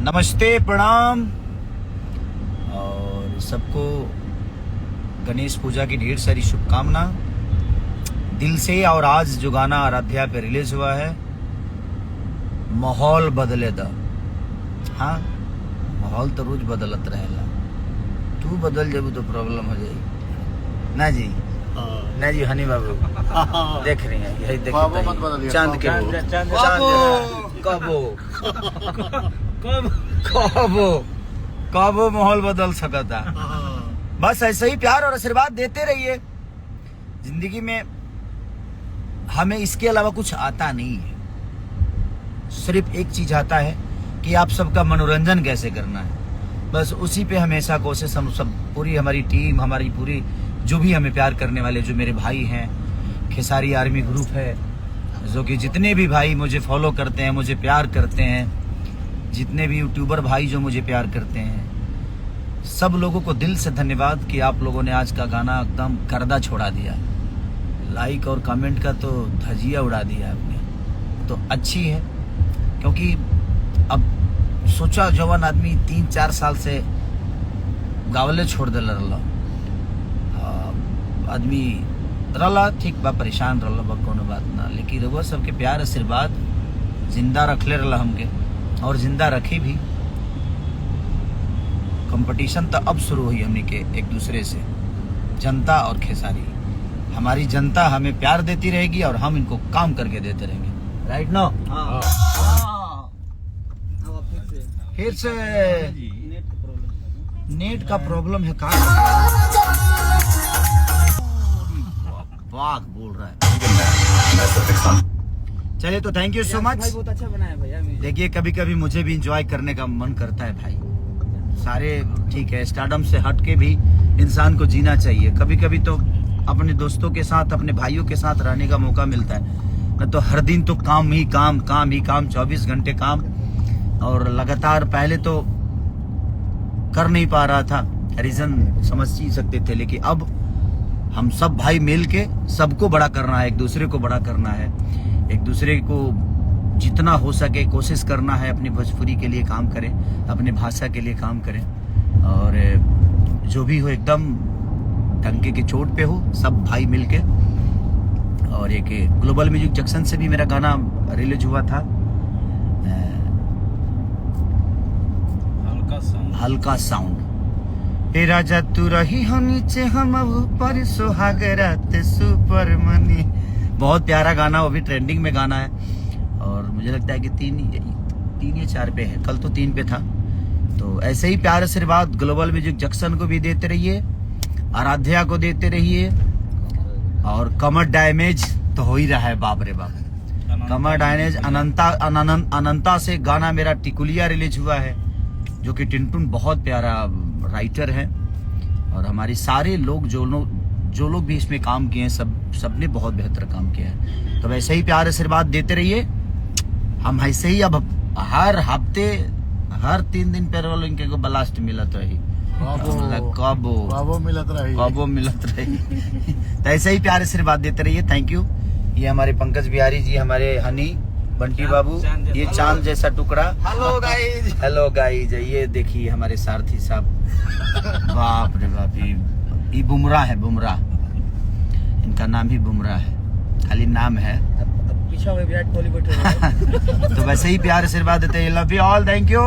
नमस्ते, प्रणाम और सबको गणेश पूजा की ढेर सारी शुभकामना दिल से। और आज जो गाना आराध्या पे रिलीज हुआ है, माहौल बदले दा। हाँ, माहौल तो रोज बदलत रहेला, तू बदल जाबू तो प्रॉब्लम हो जाएगी ना जी। ना जी हनी बाबू देख रही हैं, यही देख चांद के कबो माहौल बदल सकता। बस ऐसे ही प्यार और आशीर्वाद देते रहिए जिंदगी में। हमें इसके अलावा कुछ आता नहीं है, सिर्फ एक चीज आता है कि आप सबका मनोरंजन कैसे करना है। बस उसी पे हमेशा कोशिश हम सब, पूरी हमारी टीम, हमारी पूरी जो भी हमें प्यार करने वाले जो मेरे भाई हैं, खेसारी आर्मी ग्रुप है, जो कि जितने भी भाई मुझे फॉलो करते हैं, मुझे प्यार करते हैं, जितने भी यूट्यूबर भाई जो मुझे प्यार करते हैं, सब लोगों को दिल से धन्यवाद कि आप लोगों ने आज का गाना एकदम गर्दा छोड़ा दिया। लाइक और कमेंट का तो धजिया उड़ा दिया आपने, तो अच्छी है। क्योंकि अब सोचा जवान आदमी 3-4 साल से गावले छोड़ दे रहा आदमी रला, ठीक बा, परेशान रहा बा, कोनो बात ना, लेकिन रउआ सबके प्यार आशीर्वाद जिंदा रखले रहा हमके, और जिंदा रखी भी। कंपटीशन तो अब शुरू हुई हमने के एक दूसरे से, जनता और खेसारी। हमारी जनता हमें प्यार देती रहेगी और हम इनको काम करके देते रहेंगे। Right no? फिर से नेट का प्रॉब्लम है, कहाँ वाह बोल रहा है। चलिए, तो थैंक यू सो मच। बहुत अच्छा बनाया भैया। देखिए, कभी कभी मुझे भी एंजॉय करने का मन करता है भाई। सारे ठीक है, स्टारडम से हट के भी इंसान को जीना चाहिए। कभी कभी तो अपने दोस्तों के साथ, अपने भाइयों के साथ रहने का मौका मिलता है। मैं तो हर दिन तो काम ही काम, काम ही काम, 24 घंटे काम, और लगातार पहले तो कर नहीं पा रहा था, रीजन समझ ही सकते थे। लेकिन अब हम सब भाई मिल के सबको बड़ा करना है, एक दूसरे को बड़ा करना है, एक दूसरे को जितना हो सके कोशिश करना है। अपनी भोजपुरी के लिए काम करें, अपने भाषा के लिए काम करें, और जो भी हो एकदम टंके के चोट पे हो, सब भाई मिलके। और एक ग्लोबल म्यूजिक जंक्शन से भी मेरा गाना रिलीज हुआ था, हल्का साउंड। हे राजा तू रही हो नीचे, हम ऊपर, सुहाग रात सुपर मनी। बहुत प्यारा गाना, वो भी ट्रेंडिंग में गाना है, और मुझे लगता है कि 3 या 4 पे है, कल तो 3 पे था। तो ऐसे ही प्यार आशीर्वाद ग्लोबल म्यूजिक जंक्शन को भी देते रहिए, आराध्या को देते रहिए। और कमर डैमेज तो हो ही रहा है, बाप रे बाप, कमर डैमेज। अनंता से गाना मेरा टिकुलिया रिलीज हुआ है, जो कि टिंटुन बहुत प्यारा राइटर है, और हमारे सारे लोग जो लोग भी इसमें काम किए हैं, सबने बहुत बेहतर काम किया है। तो वैसे ही प्यार आशीर्वाद देते रहिए। हम ऐसे ही अब हर हफ्ते, हर 3 दिन पे रोल इनके को ब्लास्ट मिलत रही, कबो मिलत रही। तो ऐसे ही प्यार आशीर्वाद देते रहिए। Thank you. ये हमारे पंकज बिहारी जी, हमारे हनी, बंटी बाबू, ये चांद जैसा टुकड़ा। हेलो गाइज, ये देखिए हमारे सारथी साहब, बाप रे बाप, ये बुमराह है, बुमराह, इनका नाम ही बुमराह है, खाली नाम है। पीछा में विराट कोहली बैठे हैं। तो वैसे ही प्यार आशीर्वाद देते हैं। Love you all, thank you.